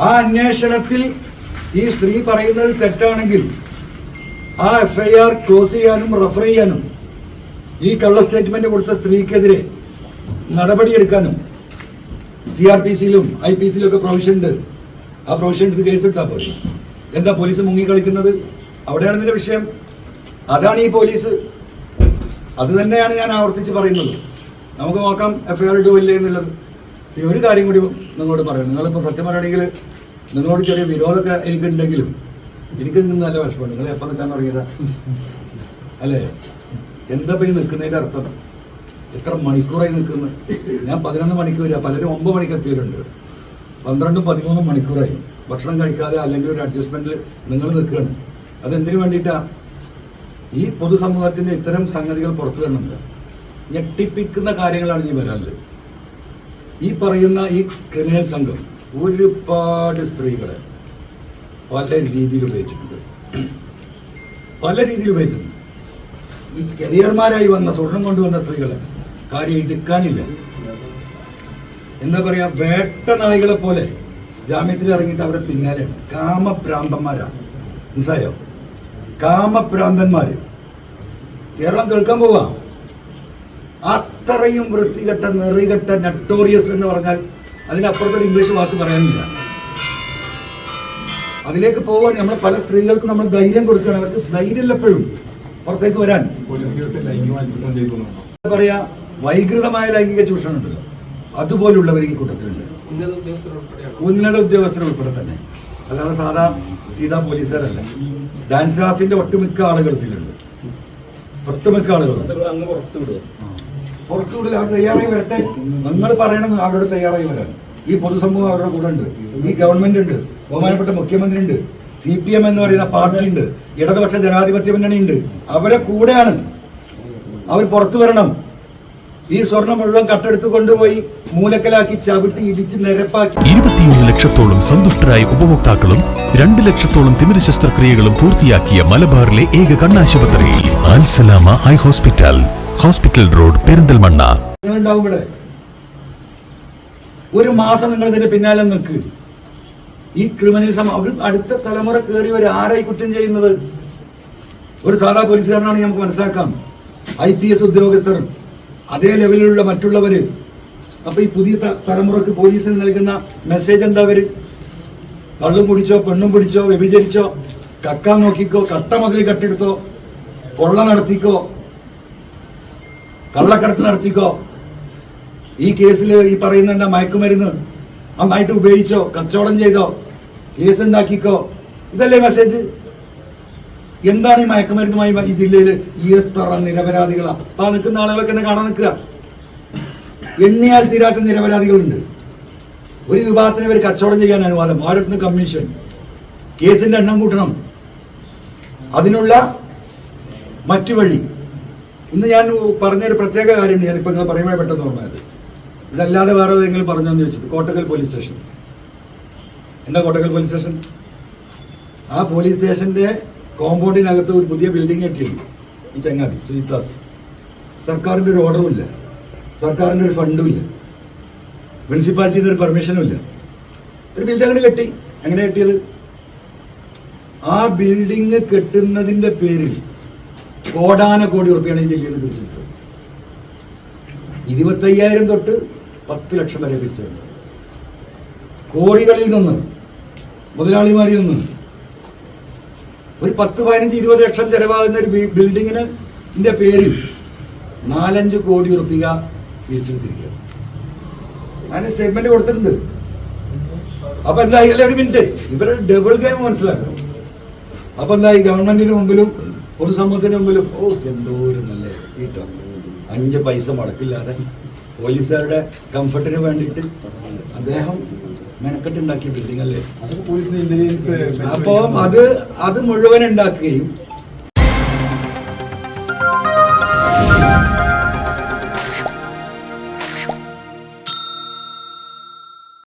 ആ അന്വേഷണത്തിൽ ഈ സ്ത്രീ പറയുന്നത് തെറ്റാണെങ്കിൽ ആ FIR ക്ലോസ് ചെയ്യാനും റഫർ ചെയ്യാനും ഈ കള്ള സ്റ്റേറ്റ്മെന്റ് കൊടുത്ത സ്ത്രീക്കെതിരെ നടപടിയെടുക്കാനും CRPC-യിലും IPC-യിലും ഒക്കെ പ്രൊവിഷൻ ഉണ്ട്. ആ പ്രൊവിഷൻ എടുത്ത് കേസെടുത്താൽ പോലെ. എന്താ പോലീസ് മുങ്ങിക്കളിക്കുന്നത്? അവിടെയാണ് ഇതിന്റെ വിഷയം. അതാണ് ഈ പോലീസ്. അത് തന്നെയാണ് ഞാൻ ആവർത്തിച്ച് പറയുന്നത്. നമുക്ക് നോക്കാം FIR ഇടുമില്ലേ എന്നുള്ളത്. പിന്നെ ഒരു കാര്യം കൂടി നിങ്ങളോട് പറയാം. നിങ്ങളിപ്പോൾ സത്യം പറയുകയാണെങ്കിൽ നിങ്ങളോട് ചെറിയ വിരോധമൊക്കെ എനിക്കുണ്ടെങ്കിലും എനിക്ക് നിന്ന് നല്ല വിഷമമുണ്ട്. നിങ്ങൾ എപ്പോൾ നിൽക്കാൻ തുടങ്ങിയതാ അല്ലേ? എന്താ ഈ നിൽക്കുന്നതിൻ്റെ അർത്ഥം? എത്ര മണിക്കൂറായി നിൽക്കുന്നത്? ഞാൻ 11 മണിക്കൂർ, പലരും 9 മണിക്ക് എത്തിയവരുണ്ട്. 12-13 മണിക്കൂറായി ഭക്ഷണം കഴിക്കാതെ അല്ലെങ്കിൽ ഒരു അഡ്ജസ്റ്റ്മെന്റിൽ നിങ്ങൾ നിൽക്കുകയാണ്. അതെന്തിനു വേണ്ടിയിട്ടാണ്? ഈ പൊതുസമൂഹത്തിന്റെ ഇത്തരം സംഗതികൾ പുറത്തു തരുന്നുണ്ട്. ഞെട്ടിപ്പിക്കുന്ന കാര്യങ്ങളാണ് ഇനി വരാനുള്ളത്. ഈ പറയുന്ന ഈ ക്രിമിനൽ സംഘം ഒരുപാട് സ്ത്രീകളെ പല രീതിയിൽ ഉപയോഗിച്ചിട്ടുണ്ട്. ഈ കരിയർമാരായി വന്ന സ്വർണം കൊണ്ടുവന്ന സ്ത്രീകളെ കാര്യം എടുക്കാനില്ല. എന്താ പറയാ, വേട്ട നായികളെ പോലെ ജാമ്യത്തിൽ ഇറങ്ങിയിട്ട് അവരെ പിന്നാലെയാണ്. കാമഭ്രാന്തന്മാരാണ്. മനസ്സിലായോ? കാമഭ്രാന്തന്മാര് കേരളം കേൾക്കാൻ പോവാ. അത്രയും വൃത്തികെട്ട നെറികെട്ട നട്ടോറിയസ് എന്ന് പറഞ്ഞാൽ അതിനപ്പുറത്തൊരു ഇംഗ്ലീഷ് വാക്ക് പറയാനില്ല. അതിലേക്ക് പോവാണ്. നമ്മൾ പല സ്ത്രീകൾക്കും നമ്മൾ ധൈര്യം കൊടുക്കുകയാണ്. അവർക്ക് ധൈര്യമില്ല എപ്പോഴും പുറത്തേക്ക് വരാൻ. പറയാ, വൈകൃതമായ ലൈംഗിക ചൂഷണം ഉണ്ടല്ലോ, അതുപോലുള്ളവർ ഈ കൂട്ടത്തിലുണ്ട്. ഉന്നത ഉദ്യോഗസ്ഥർ ഉൾപ്പെടെ തന്നെ. അല്ലാതെ സാധാ സീതാ പോലീസുകാരല്ല. ഡാൻസ് സ്റ്റാഫിന്റെ ഒട്ടുമിക്ക ആളുകൾ ഇതിലുണ്ട്. ഒട്ടുമിക്ക ആളുകൾ പുറത്തുവിടില്ല. അവർ തയ്യാറായി വരട്ടെ. നിങ്ങൾ പറയണം അവരോട് തയ്യാറായി വരാൻ. ഈ പൊതുസമൂഹം അവരുടെ കൂടെ ഉണ്ട്. ഈ ഗവൺമെന്റ് ഉണ്ട്. ബഹുമാനപ്പെട്ട മുഖ്യമന്ത്രി ഉണ്ട്. CPM എന്ന് പറയുന്ന പാർട്ടി ഉണ്ട്. ഇടതുപക്ഷ ജനാധിപത്യ മുന്നണി ഉണ്ട്. അവരെ കൂടെയാണ്. അവർ പുറത്തു വരണം. ഈ സ്വർണം മുഴുവൻ കട്ടെടുത്ത് കൊണ്ടുപോയി മൂലക്കലാക്കി ചവിട്ടി ഇടിച്ച് നിരപ്പാക്കി 21 ലക്ഷത്തോളം സന്തുഷ്ടരായ ഉപഭോക്താക്കളും 2 ലക്ഷത്തോളം തിമിര ശസ്ത്രക്രിയകളും പൂർത്തിയാക്കിയ മലബാറിലെ ഏക കണ്ണാശുപത്രി Al Salama high hospital, hospital road, Perinthalmanna. ഇവിടെ ഒരു മാസം നിങ്ങൾ ഇതിന്റെ പിന്നാലെ നിൽക്ക്. ഈ ക്രിമിനലിസം അവർ അടുത്ത തലമുറ കയറി വരെ ആരായി കുറ്റം ചെയ്യുന്നത്? ഒരു സാധാ പോലീസുകാരനാണ് നമുക്ക് മനസ്സിലാക്കാം. IPS ഉദ്യോഗസ്ഥർ, അതേ ലെവലിലുള്ള മറ്റുള്ളവര്. അപ്പൊ ഈ പുതിയ തലമുറക്ക് പോലീസിന് നൽകുന്ന മെസ്സേജ് എന്താ? അവര് കള്ളും കുടിച്ചോ, പെണ്ണും പിടിച്ചോ, വ്യഭിചരിച്ചോ, കക്കാൻ നോക്കിക്കോ, കട്ട മുതൽ കട്ടെടുത്തോ, കൊള്ള നടത്തിക്കോ, കള്ളക്കടത്ത് നടത്തിക്കോ, ഈ കേസിൽ ഈ പറയുന്ന എന്താ മയക്കുമരുന്ന് നന്നായിട്ട് ഉപയോഗിച്ചോ, കച്ചവടം ചെയ്തോ, കേസ് ഉണ്ടാക്കിക്കോ, ഇതല്ലേ മെസ്സേജ്? എന്താണ് ഈ മയക്കുമരുന്നുമായി ഈ ജില്ലയിൽ എത്ര നിരപരാധികളാ? അപ്പൊ നിൽക്കുന്ന ആളുകളൊക്കെ എന്നെ കാണാൻ നിൽക്കുക. എണ്ണിയാൽ തീരാത്ത നിരപരാധികളുണ്ട്. ഒരു വിഭാഗത്തിന് ഇവർ കച്ചവടം ചെയ്യാൻ അനുവാദം, ഭാരത്ന് കമ്മീഷൻ, കേസിന്റെ എണ്ണം കൂട്ടണം, അതിനുള്ള മറ്റു വഴി. ഇന്ന് ഞാൻ പറഞ്ഞൊരു പ്രത്യേക കാര്യമുണ്ട്. ഞാനിപ്പോൾ നിങ്ങൾ പറയുമ്പോൾ പെട്ടെന്ന് ഓർമ്മയത്. ഇതല്ലാതെ വേറെ ഏതെങ്കിലും പറഞ്ഞോന്ന് ചോദിച്ചത്. Kottakkal police station. എന്താ കോട്ടക്കൽ പോലീസ് സ്റ്റേഷൻ? ആ പോലീസ് സ്റ്റേഷന്റെ കോമ്പൗണ്ടിനകത്ത് ഒരു പുതിയ ബിൽഡിംഗ് കെട്ടിയിട്ടുണ്ട് ഈ ചങ്ങാതി സുജിത്താസ്. സർക്കാരിൻ്റെ ഒരു ഓർഡറും ഇല്ല, സർക്കാരിൻ്റെ ഒരു ഫണ്ടും ഇല്ല, മുനിസിപ്പാലിറ്റിയിൽ ഒരു പെർമിഷനും ഇല്ല. ഒരു ബിൽഡിംഗ് കെട്ടി. എങ്ങനെ കെട്ടിയത്? ആ ബിൽഡിംഗ് കെട്ടുന്നതിന്റെ പേരിൽ കോടാനക്കോടി റുപ്യാണ് ഈ ജില്ലയിൽ പിരിച്ചെടുത്തത്. 25,000 തൊട്ട് 10 ലക്ഷം വരെ പിരിച്ചെടുത്തത്. കോടികളിൽ നിന്ന്, മുതലാളിമാരിൽ നിന്ന് ഒരു 10, 15, 20 ലക്ഷം ചെലവാകുന്ന ഒരു ബിൽഡിങ്ങിന് പേരിൽ 4-5 കോടി റുപ്യ പിരിച്ചെടുത്തിരിക്കുക. അതിന് സ്റ്റേറ്റ്മെന്റ് കൊടുത്തിട്ടുണ്ട്. അപ്പൊ എന്തായി? അല്ലെ, ഒരു മിനിറ്റ്, ഇവരുടെ ഡബിൾ ഗെയിം മനസ്സിലാക്കണം. അപ്പൊ എന്തായി? ഗവൺമെന്റിന് മുമ്പിലും പൊതുസമൂഹത്തിന് മുമ്പിലും എന്തോ ഒരു നല്ല എസ്പീട്ടോ, 5 പൈസ മുടക്കില്ലാതെ പോലീസുകാരുടെ കംഫർട്ടിന് വേണ്ടിയിട്ട് അദ്ദേഹം മെനക്കെട്ടുണ്ടാക്കിയ ബിൽഡിംഗ് അല്ലേ. അപ്പം അത് മുഴുവൻ ഉണ്ടാക്കുകയും